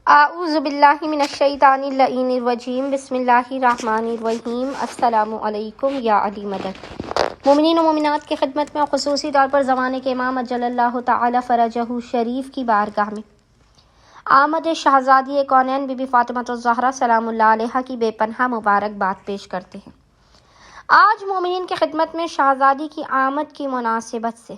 اعوذ باللہ من الشیطان اللعین الرجیم بسم اللہ الرحمن الرحیم السلام علیکم یا علی مدد۔ مومنین و مومنات کی خدمت میں اور خصوصی طور پر زمانے کے امام اجل اللہ تعالی فرجہ شریف کی بارگاہ میں آمد شہزادی کونین بی بی فاطمہ الزہرا سلام اللہ علیہا کی بے پناہ مبارکباد پیش کرتے ہیں۔ آج مومنین کی خدمت میں شہزادی کی آمد کی مناسبت سے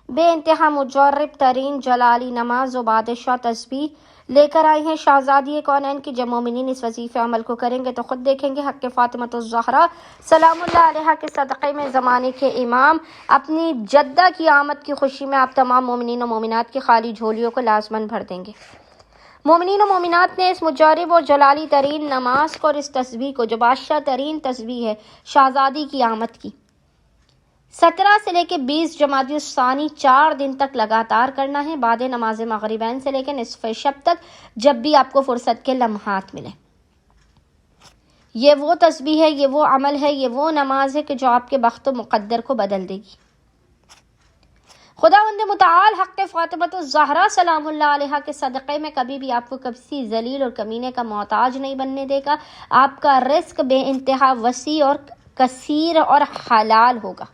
بے انتہا مجرب ترین جلالی نماز و بادشاہ تسبیح لے کر آئی ہیں شہزادی کونین کی۔ جب مومنین اس وظیفے عمل کو کریں گے تو خود دیکھیں گے حق فاطمہ الزہرا سلام اللہ علیہا کے صدقے میں زمانے کے امام اپنی جدہ کی آمد کی خوشی میں آپ تمام مومنین و مومنات کی خالی جھولیوں کو لازماً بھر دیں گے۔ مومنین و مومنات نے اس مجرب اور جلالی ترین نماز کو اور اس تسبیح کو جو بادشاہ ترین تسبیح ہے شہزادی کی آمد کی 17 سے لے کے 20 جمادی الثانی 4 دن تک لگاتار کرنا ہے، بعد نماز مغربین سے لے کے نصف شب تک جب بھی آپ کو فرصت کے لمحات ملے۔ یہ وہ تسبیح ہے، یہ وہ عمل ہے، یہ وہ نماز ہے کہ جو آپ کے بخت و مقدر کو بدل دے گی۔ خداوند متعال حق فاطمہ الزہرا سلام اللہ علیہا کے صدقے میں کبھی بھی آپ کو کسی ذلیل اور کمینے کا محتاج نہیں بننے دے گا۔ آپ کا رزق بے انتہا وسیع اور کثیر اور حلال ہوگا۔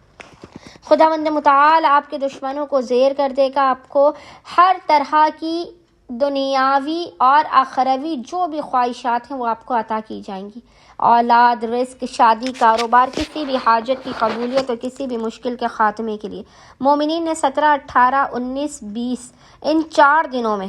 خداوند متعال آپ کے دشمنوں کو زیر کر دے گا، آپ کو ہر طرح کی دنیاوی اور آخروی جو بھی خواہشات ہیں وہ آپ کو عطا کی جائیں گی۔ اولاد، رزق، شادی، کاروبار، کسی بھی حاجت کی قبولیت اور کسی بھی مشکل کے خاتمے کے لیے مومنین نے 17، 18، 19، 20 ان 4 دنوں میں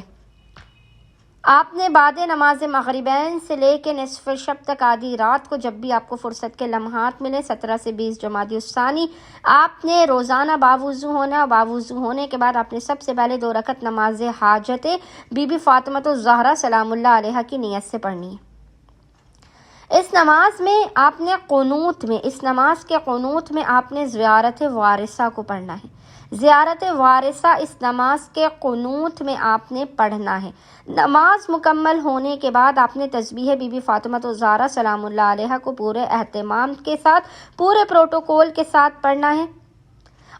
آپ نے بعد نماز مغربین سے لے کے نصف شب تک آدھی رات کو جب بھی آپ کو فرصت کے لمحات ملے 17 سے 20 جمادی الثانی آپ نے روزانہ باوضو ہونا، اور باوضو ہونے کے بعد آپ نے سب سے پہلے 2 رکعت نماز حاجت بی بی فاطمہ الزہرا سلام اللہ علیہا کی نیت سے پڑھنی ہے۔ اس نماز کے قنوت میں آپ نے زیارت وارثہ کو پڑھنا ہے۔ زیارت وارثہ اس نماز کے قنوت میں آپ نے پڑھنا ہے۔ نماز مکمل ہونے کے بعد آپ نے تسبیح بی بی فاطمہ الزہرا سلام اللہ علیہا کو پورے اہتمام کے ساتھ، پورے پروٹوکول کے ساتھ پڑھنا ہے،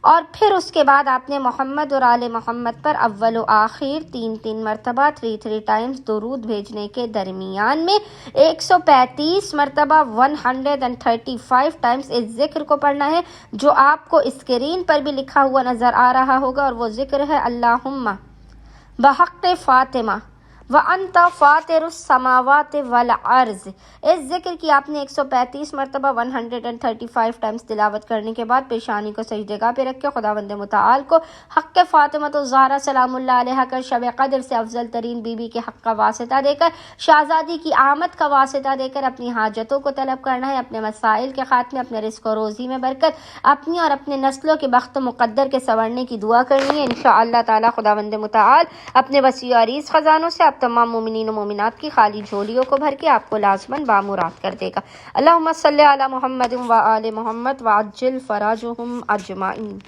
اور پھر اس کے بعد آپ نے محمد اور آل محمد پر اول و آخر 3 مرتبہ 3 ٹائمز درود بھیجنے کے درمیان میں 135 مرتبہ 135 ٹائمز اس ذکر کو پڑھنا ہے جو آپ کو اسکرین پر بھی لکھا ہوا نظر آ رہا ہوگا، اور وہ ذکر ہے اللہم بحق فاطمہ وانت فاطر السماوات والارض۔ اس ذکر کی آپ نے 135 مرتبہ 135 ٹائمز تلاوت کرنے کے بعد پیشانی کو سجدہ پہ رکھ کے خداوند متعال کو حق فاطمہ الزہرا سلام اللہ علیہا کا شب قدر سے افضل ترین بی بی کے حق کا واسطہ دے کر، شہزادی کی آمد کا واسطہ دے کر اپنی حاجتوں کو طلب کرنا ہے، اپنے مسائل کے خاتمے، اپنے رزق و روزی میں برکت، اپنی اور اپنے نسلوں کے بخت و مقدر کے سنورنے کی دعا کرنی ہے۔ انشاءاللہ تعالی خداوند متعال اپنے وسیع و عریض خزانوں سے تمام مومنین و مومنات کی خالی جھولیوں کو بھر کے آپ کو لازماً بامراد کر دے گا۔ اللہم صلی علی محمد و آل محمد وعجل فراجہم اجمعین۔